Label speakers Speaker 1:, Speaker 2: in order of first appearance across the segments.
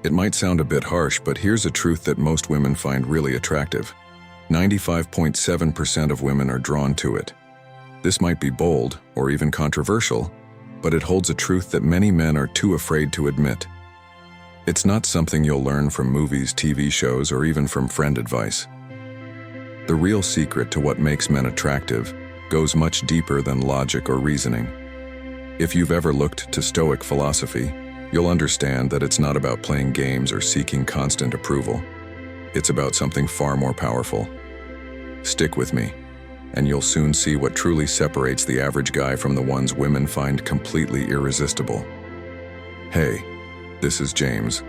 Speaker 1: It might sound a bit harsh, but here's a truth that most women find really attractive. 95.7% of women are drawn to it. This might be bold or even controversial, but it holds a truth that many men are too afraid to admit. It's not something you'll learn from movies, TV shows, or even from friend advice. The real secret to what makes men attractive goes much deeper than logic or reasoning. If you've ever looked to Stoic philosophy, you'll understand that it's not about playing games or seeking constant approval. It's about something far more powerful. Stick with me, and you'll soon see what truly separates the average guy from the ones women find completely irresistible. Hey, this is James.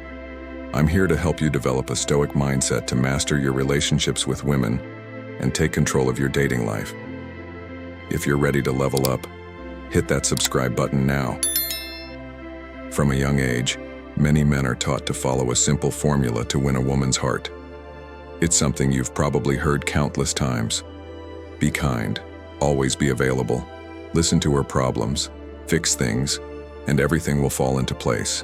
Speaker 1: I'm here to help you develop a Stoic mindset to master your relationships with women and take control of your dating life. If you're ready to level up, hit that subscribe button now. From a young age, many men are taught to follow a simple formula to win a woman's heart. It's something you've probably heard countless times. Be kind, always be available, listen to her problems, fix things, and everything will fall into place.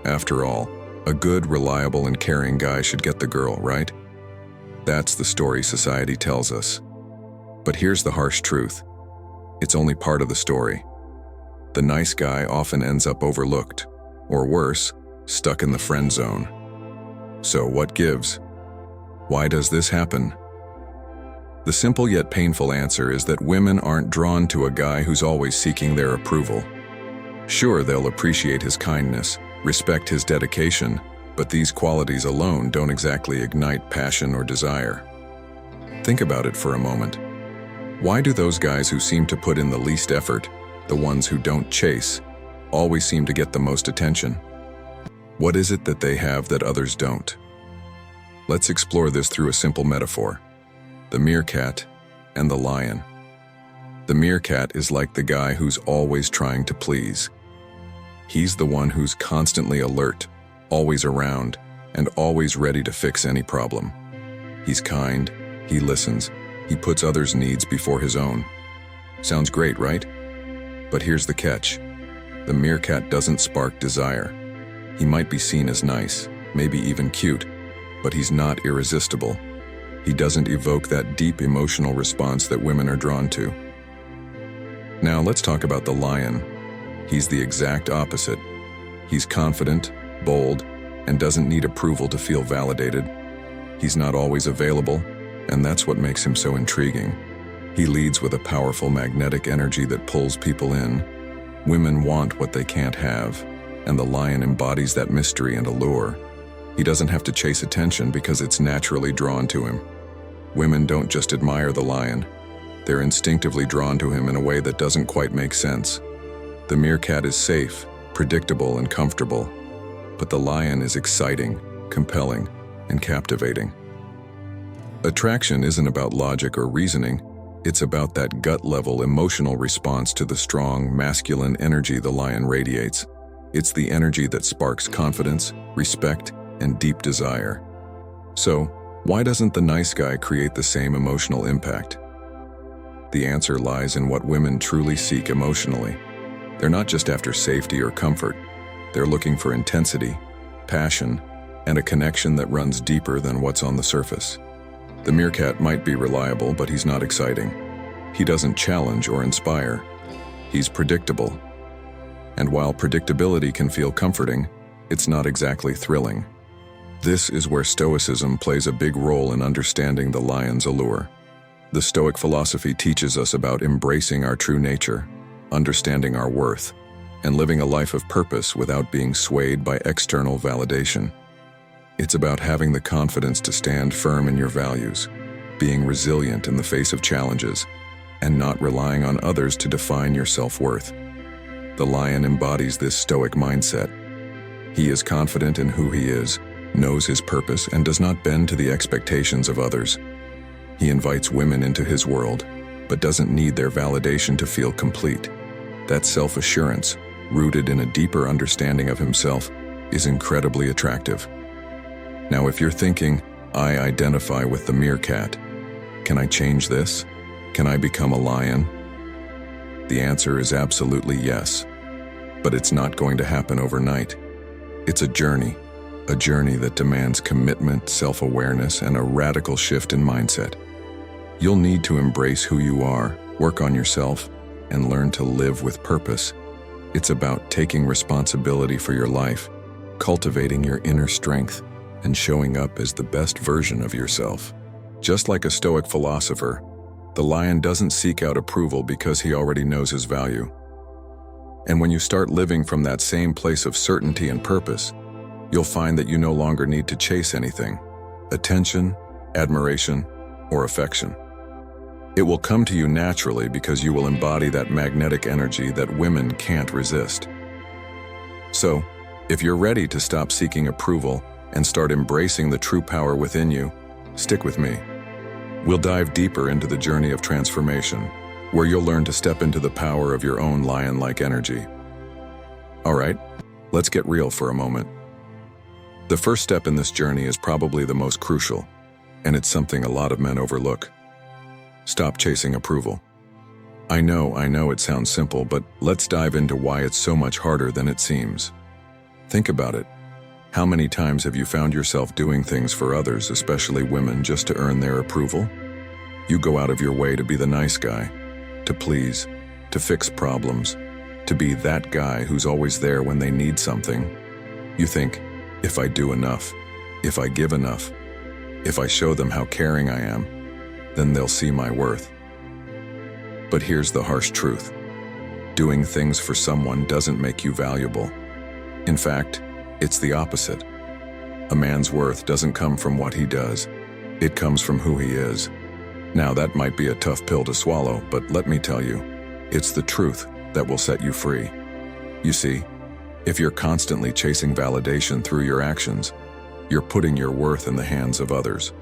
Speaker 1: After all, a good, reliable, and caring guy should get the girl, right? That's the story society tells us. But here's the harsh truth. It's only part of the story. The nice guy often ends up overlooked, or worse, stuck in the friend zone. So what gives? Why does this happen? The simple yet painful answer is that women aren't drawn to a guy who's always seeking their approval. Sure, they'll appreciate his kindness, respect his dedication, but these qualities alone don't exactly ignite passion or desire. Think about it for a moment. Why do those guys who seem to put in the least effort, the ones who don't chase, always seem to get the most attention? What is it that they have that others don't? Let's explore this through a simple metaphor: the meerkat and the lion. The meerkat is like the guy who's always trying to please. He's the one who's constantly alert, always around, and always ready to fix any problem. He's kind, he listens, he puts others' needs before his own. Sounds great, right? But here's the catch. The meerkat doesn't spark desire. He might be seen as nice, maybe even cute, but he's not irresistible. He doesn't evoke that deep emotional response that women are drawn to. Now let's talk about the lion. He's the exact opposite. He's confident, bold, and doesn't need approval to feel validated. He's not always available, and that's what makes him so intriguing. He leads with a powerful magnetic energy that pulls people in. Women want what they can't have, and the lion embodies that mystery and allure. He doesn't have to chase attention because it's naturally drawn to him. Women don't just admire the lion. They're instinctively drawn to him in a way that doesn't quite make sense. The meerkat is safe, predictable, and comfortable, but the lion is exciting, compelling, and captivating. Attraction isn't about logic or reasoning. It's about that gut-level emotional response to the strong, masculine energy the lion radiates. It's the energy that sparks confidence, respect, and deep desire. So, why doesn't the nice guy create the same emotional impact? The answer lies in what women truly seek emotionally. They're not just after safety or comfort. They're looking for intensity, passion, and a connection that runs deeper than what's on the surface. The meerkat might be reliable, but he's not exciting. He doesn't challenge or inspire. He's predictable. And while predictability can feel comforting, it's not exactly thrilling. This is where Stoicism plays a big role in understanding the lion's allure. The Stoic philosophy teaches us about embracing our true nature, understanding our worth, and living a life of purpose without being swayed by external validation. It's about having the confidence to stand firm in your values, being resilient in the face of challenges, and not relying on others to define your self-worth. The lion embodies this Stoic mindset. He is confident in who he is, knows his purpose, and does not bend to the expectations of others. He invites women into his world, but doesn't need their validation to feel complete. That self-assurance, rooted in a deeper understanding of himself, is incredibly attractive. Now, if you're thinking, I identify with the meerkat, can I change this? Can I become a lion? The answer is absolutely yes. But it's not going to happen overnight. It's a journey, a journey that demands commitment, self-awareness, and a radical shift in mindset. You'll need to embrace who you are, work on yourself, and learn to live with purpose. It's about taking responsibility for your life, cultivating your inner strength, and showing up as the best version of yourself. Just like a Stoic philosopher, the lion doesn't seek out approval because he already knows his value. And when you start living from that same place of certainty and purpose, you'll find that you no longer need to chase anything: attention, admiration, or affection. It will come to you naturally because you will embody that magnetic energy that women can't resist. So, if you're ready to stop seeking approval and start embracing the true power within you, stick with me. We'll dive deeper into the journey of transformation, where you'll learn to step into the power of your own lion-like energy. All right, let's get real for a moment. The first step in this journey is probably the most crucial, and it's something a lot of men overlook. Stop chasing approval. I know it sounds simple, but let's dive into why it's so much harder than it seems. Think about it. How many times have you found yourself doing things for others, especially women, just to earn their approval? You go out of your way to be the nice guy, to please, to fix problems, to be that guy who's always there when they need something. You think, if I do enough, if I give enough, if I show them how caring I am, then they'll see my worth. But here's the harsh truth. Doing things for someone doesn't make you valuable. In fact, it's the opposite. A man's worth doesn't come from what he does. It comes from who he is. Now, that might be a tough pill to swallow, but let me tell you, it's the truth that will set you free. You see, if you're constantly chasing validation through your actions, you're putting your worth in the hands of others.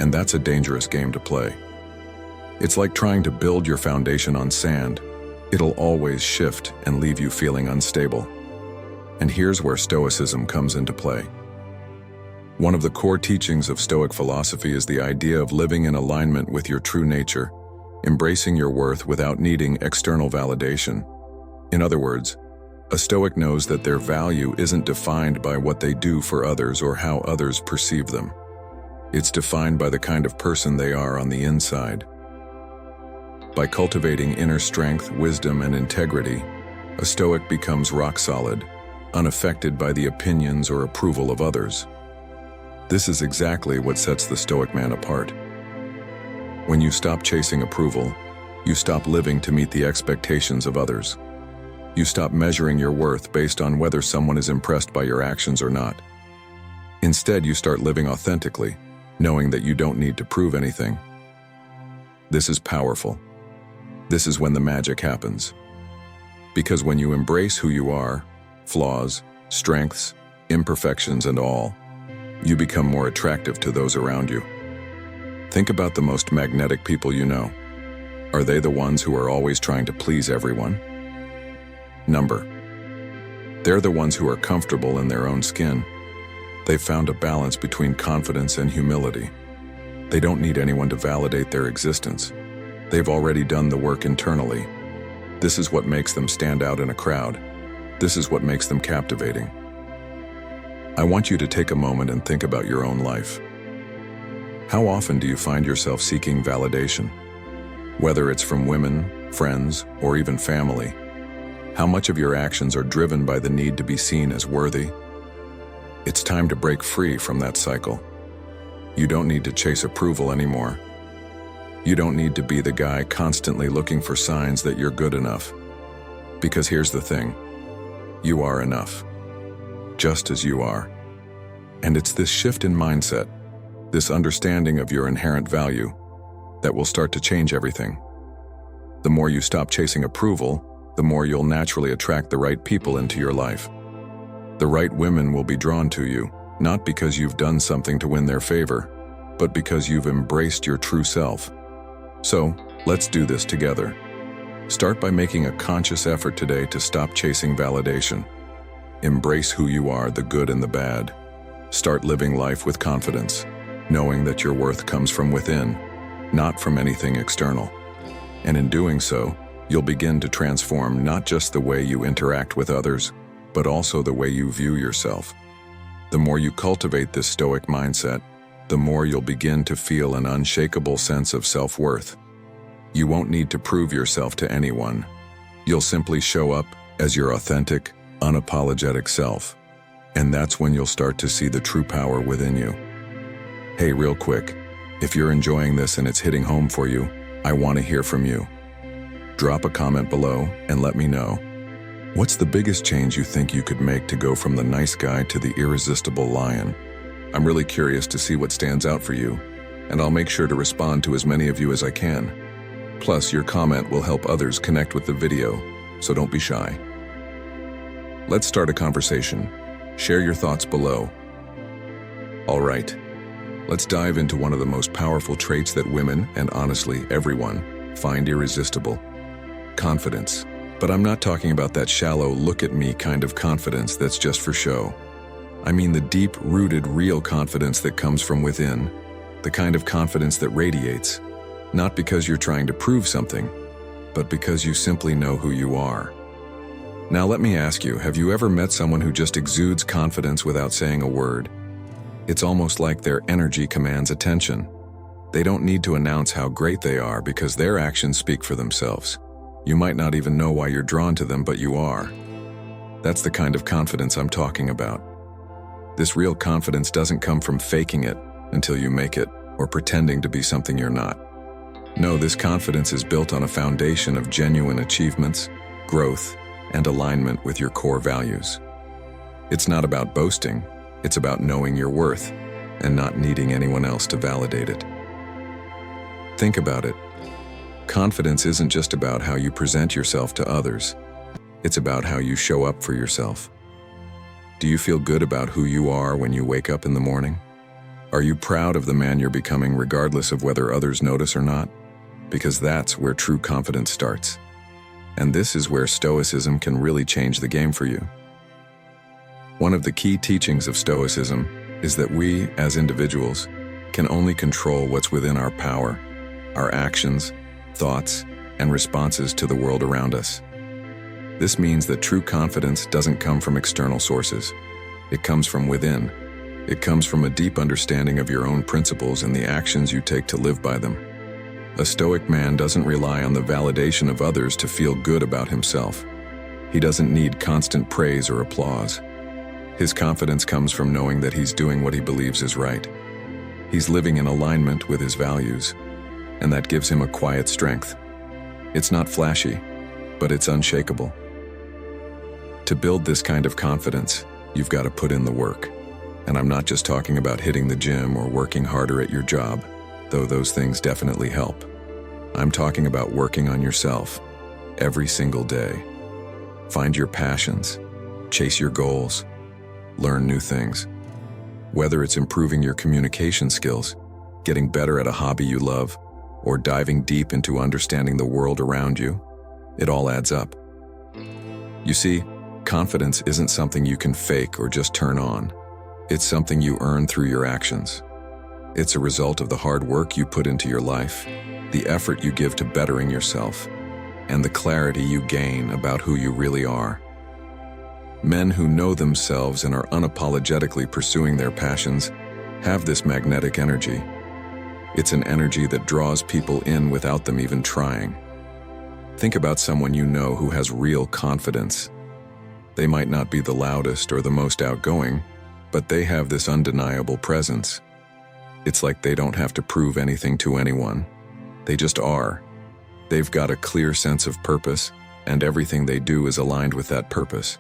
Speaker 1: And that's a dangerous game to play. It's like trying to build your foundation on sand. It'll always shift and leave you feeling unstable. And here's where Stoicism comes into play. One of the core teachings of Stoic philosophy is the idea of living in alignment with your true nature, embracing your worth without needing external validation. In other words, a Stoic knows that their value isn't defined by what they do for others or how others perceive them. It's defined by the kind of person they are on the inside. By cultivating inner strength, wisdom, and integrity, a Stoic becomes rock solid, unaffected by the opinions or approval of others. This is exactly what sets the Stoic man apart. When you stop chasing approval, you stop living to meet the expectations of others. You stop measuring your worth based on whether someone is impressed by your actions or not. Instead, you start living authentically, knowing that you don't need to prove anything. This is powerful. This is when the magic happens. Because when you embrace who you are, flaws, strengths, imperfections, and all, you become more attractive to those around you. Think about the most magnetic people you know. Are they the ones who are always trying to please everyone? They're the ones who are comfortable in their own skin. They've found a balance between confidence and humility. They don't need anyone to validate their existence. They've already done the work internally. This is what makes them stand out in a crowd. This is what makes them captivating. I want you to take a moment and think about your own life. How often do you find yourself seeking validation? Whether it's from women, friends, or even family, how much of your actions are driven by the need to be seen as worthy? It's time to break free from that cycle. You don't need to chase approval anymore. You don't need to be the guy constantly looking for signs that you're good enough. Because here's the thing. You are enough. Just as you are. And it's this shift in mindset, this understanding of your inherent value, that will start to change everything. The more you stop chasing approval, the more you'll naturally attract the right people into your life. The right women will be drawn to you, not because you've done something to win their favor, but because you've embraced your true self. So, let's do this together. Start by making a conscious effort today to stop chasing validation. Embrace who you are, the good and the bad. Start living life with confidence, knowing that your worth comes from within, not from anything external. And in doing so, you'll begin to transform not just the way you interact with others, but also the way you view yourself. The more you cultivate this Stoic mindset, the more you'll begin to feel an unshakable sense of self-worth. You won't need to prove yourself to anyone. You'll simply show up as your authentic, unapologetic self. And that's when you'll start to see the true power within you. Hey, real quick, if you're enjoying this and it's hitting home for you, I want to hear from you. Drop a comment below and let me know. What's the biggest change you think you could make to go from the nice guy to the irresistible lion? I'm really curious to see what stands out for you, and I'll make sure to respond to as many of you as I can. Plus, your comment will help others connect with the video, so don't be shy. Let's start a conversation. Share your thoughts below. All right, let's dive into one of the most powerful traits that women, and honestly everyone, find irresistible: confidence. But I'm not talking about that shallow look-at-me kind of confidence that's just for show. I mean the deep-rooted, real confidence that comes from within, the kind of confidence that radiates, not because you're trying to prove something, but because you simply know who you are. Now let me ask you, have you ever met someone who just exudes confidence without saying a word? It's almost like their energy commands attention. They don't need to announce how great they are because their actions speak for themselves. You might not even know why you're drawn to them, but you are. That's the kind of confidence I'm talking about. This real confidence doesn't come from faking it until you make it, or pretending to be something you're not. No, this confidence is built on a foundation of genuine achievements, growth, and alignment with your core values. It's not about boasting, it's about knowing your worth and not needing anyone else to validate it. Think about it. Confidence isn't just about how you present yourself to others. It's about how you show up for yourself. Do you feel good about who you are when you wake up in the morning? Are you proud of the man you're becoming regardless of whether others notice or not? Because that's where true confidence starts. And this is where Stoicism can really change the game for you. One of the key teachings of Stoicism is that we, as individuals, can only control what's within our power, our actions, thoughts, and responses to the world around us. This means that true confidence doesn't come from external sources. It comes from within. It comes from a deep understanding of your own principles and the actions you take to live by them. A Stoic man doesn't rely on the validation of others to feel good about himself. He doesn't need constant praise or applause. His confidence comes from knowing that he's doing what he believes is right. He's living in alignment with his values, and that gives him a quiet strength. It's not flashy, but it's unshakable. To build this kind of confidence, you've got to put in the work. And I'm not just talking about hitting the gym or working harder at your job, though those things definitely help. I'm talking about working on yourself every single day. Find your passions, chase your goals, learn new things. Whether it's improving your communication skills, getting better at a hobby you love, or diving deep into understanding the world around you, it all adds up. You see, confidence isn't something you can fake or just turn on. It's something you earn through your actions. It's a result of the hard work you put into your life, the effort you give to bettering yourself, and the clarity you gain about who you really are. Men who know themselves and are unapologetically pursuing their passions have this magnetic energy. It's an energy that draws people in without them even trying. Think about someone you know who has real confidence. They might not be the loudest or the most outgoing, but they have this undeniable presence. It's like they don't have to prove anything to anyone. They just are. They've got a clear sense of purpose, and everything they do is aligned with that purpose.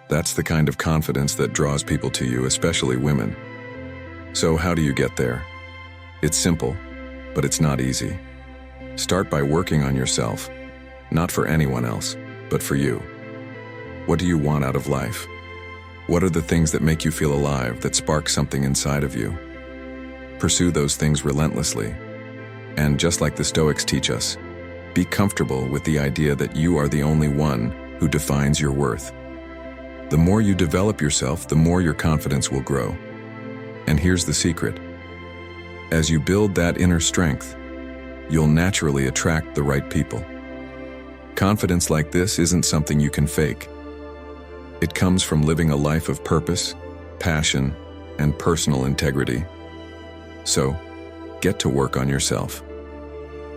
Speaker 1: That's the kind of confidence that draws people to you, especially women. So how do you get there? It's simple, but it's not easy. Start by working on yourself, not for anyone else, but for you. What do you want out of life? What are the things that make you feel alive, that spark something inside of you? Pursue those things relentlessly. And just like the Stoics teach us, be comfortable with the idea that you are the only one who defines your worth. The more you develop yourself, the more your confidence will grow. And here's the secret. As you build that inner strength, you'll naturally attract the right people. Confidence like this isn't something you can fake. It comes from living a life of purpose, passion, and personal integrity. So, get to work on yourself.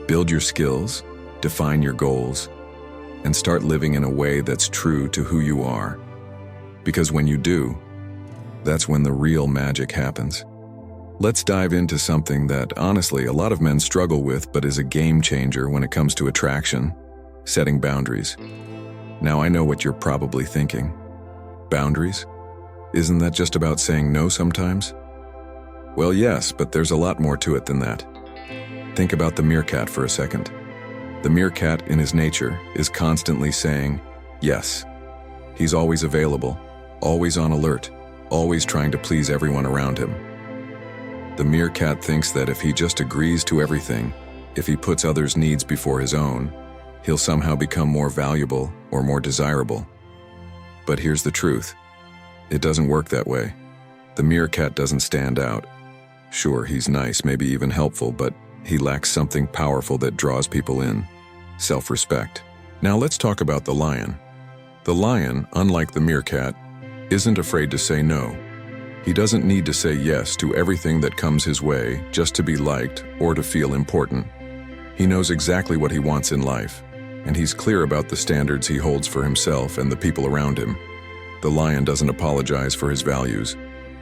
Speaker 1: Build your skills, define your goals, and start living in a way that's true to who you are. Because when you do, that's when the real magic happens. Let's dive into something that, honestly, a lot of men struggle with but is a game changer when it comes to attraction: setting boundaries. Now, I know what you're probably thinking. Boundaries? Isn't that just about saying no sometimes? Well, yes, but there's a lot more to it than that. Think about the meerkat for a second. The meerkat, in his nature, is constantly saying yes. He's always available, always on alert, always trying to please everyone around him. The meerkat thinks that if he just agrees to everything, if he puts others' needs before his own, he'll somehow become more valuable or more desirable. But here's the truth. It doesn't work that way. The meerkat doesn't stand out. Sure, he's nice, maybe even helpful, but he lacks something powerful that draws people in: self-respect. Now let's talk about the lion. The lion, unlike the meerkat, isn't afraid to say no. He doesn't need to say yes to everything that comes his way just to be liked or to feel important. He knows exactly what he wants in life, and he's clear about the standards he holds for himself and the people around him. The lion doesn't apologize for his values,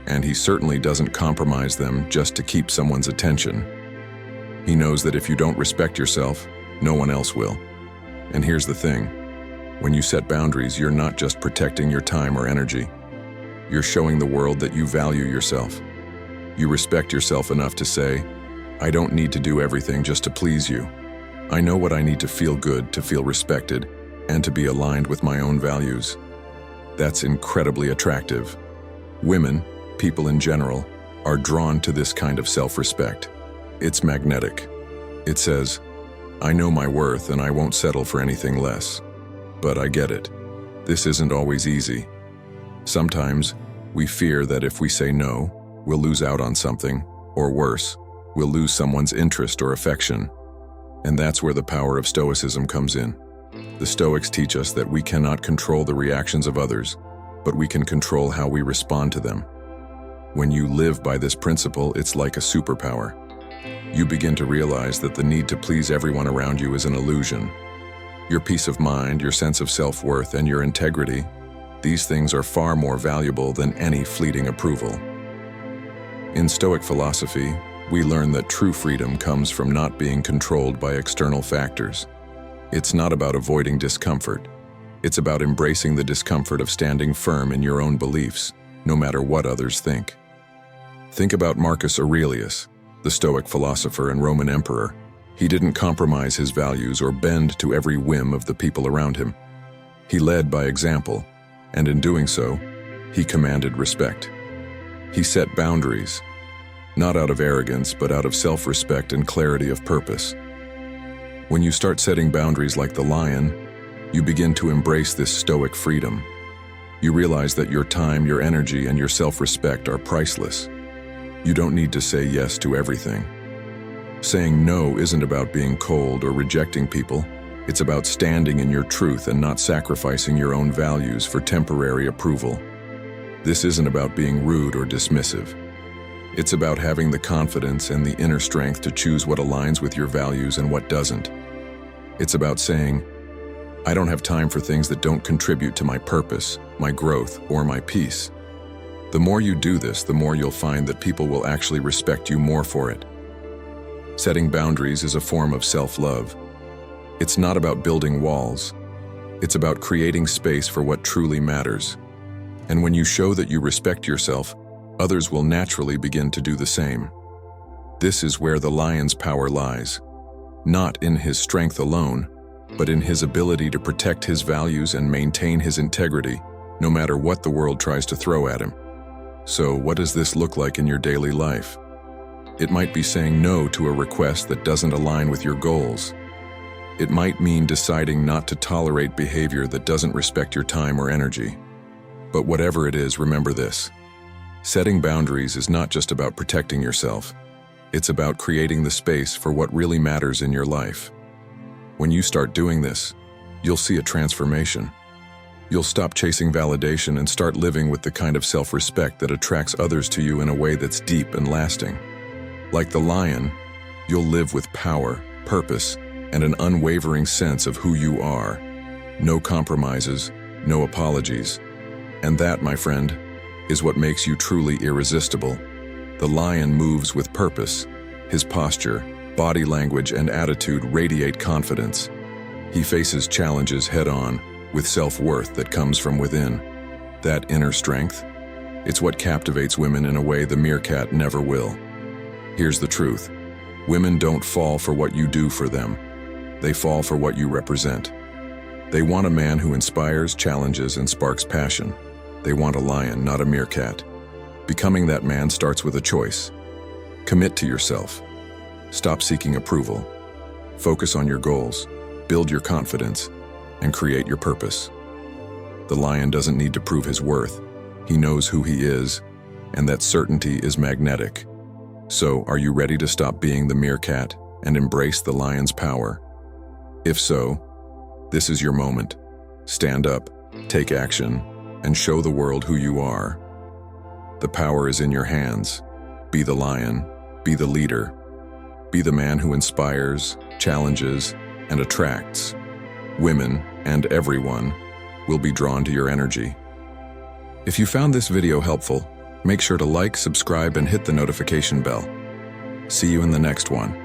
Speaker 1: and he certainly doesn't compromise them just to keep someone's attention. He knows that if you don't respect yourself, no one else will. And here's the thing. When you set boundaries, you're not just protecting your time or energy. You're showing the world that you value yourself. You respect yourself enough to say, I don't need to do everything just to please you. I know what I need to feel good, to feel respected, and to be aligned with my own values. That's incredibly attractive. Women, people in general, are drawn to this kind of self-respect. It's magnetic. It says, I know my worth and I won't settle for anything less. But I get it. This isn't always easy. Sometimes we fear that if we say no, we'll lose out on something, or worse, we'll lose someone's interest or affection. And that's where the power of Stoicism comes in. The Stoics teach us that we cannot control the reactions of others, but we can control how we respond to them. When you live by this principle, it's like a superpower. You begin to realize that the need to please everyone around you is an illusion. Your peace of mind, your sense of self-worth, and your integrity, these things are far more valuable than any fleeting approval. In Stoic philosophy, we learn that true freedom comes from not being controlled by external factors. It's not about avoiding discomfort. It's about embracing the discomfort of standing firm in your own beliefs, no matter what others think. Think about Marcus Aurelius, the Stoic philosopher and Roman emperor. He didn't compromise his values or bend to every whim of the people around him. He led by example, and in doing so, he commanded respect. He set boundaries, not out of arrogance, but out of self-respect and clarity of purpose. When you start setting boundaries like the lion, you begin to embrace this Stoic freedom. You realize that your time, your energy, and your self-respect are priceless. You don't need to say yes to everything. Saying no isn't about being cold or rejecting people. It's about standing in your truth and not sacrificing your own values for temporary approval. This isn't about being rude or dismissive. It's about having the confidence and the inner strength to choose what aligns with your values and what doesn't. It's about saying, I don't have time for things that don't contribute to my purpose, my growth, or my peace. The more you do this, the more you'll find that people will actually respect you more for it. Setting boundaries is a form of self-love. It's not about building walls. It's about creating space for what truly matters. And when you show that you respect yourself, others will naturally begin to do the same. This is where the lion's power lies, not in his strength alone, but in his ability to protect his values and maintain his integrity, no matter what the world tries to throw at him. So, what does this look like in your daily life? It might be saying no to a request that doesn't align with your goals. It might mean deciding not to tolerate behavior that doesn't respect your time or energy. But whatever it is, remember this. Setting boundaries is not just about protecting yourself. It's about creating the space for what really matters in your life. When you start doing this, you'll see a transformation. You'll stop chasing validation and start living with the kind of self-respect that attracts others to you in a way that's deep and lasting. Like the lion, you'll live with power, purpose, and an unwavering sense of who you are. No compromises, no apologies. And that, my friend, is what makes you truly irresistible. The lion moves with purpose. His posture, body language, and attitude radiate confidence. He faces challenges head-on, with self-worth that comes from within. That inner strength, it's what captivates women in a way the meerkat never will. Here's the truth. Women don't fall for what you do for them. They fall for what you represent. They want a man who inspires, challenges, and sparks passion. They want a lion, not a meerkat. Becoming that man starts with a choice. Commit to yourself. Stop seeking approval. Focus on your goals. Build your confidence. And create your purpose. The lion doesn't need to prove his worth. He knows who he is, and that certainty is magnetic. So, are you ready to stop being the meerkat and embrace the lion's power? If so, this is your moment. Stand up, take action, and show the world who you are. The power is in your hands. Be the lion, be the leader, be the man who inspires, challenges, and attracts. Women, and everyone, will be drawn to your energy. If you found this video helpful, make sure to like, subscribe, and hit the notification bell. See you in the next one.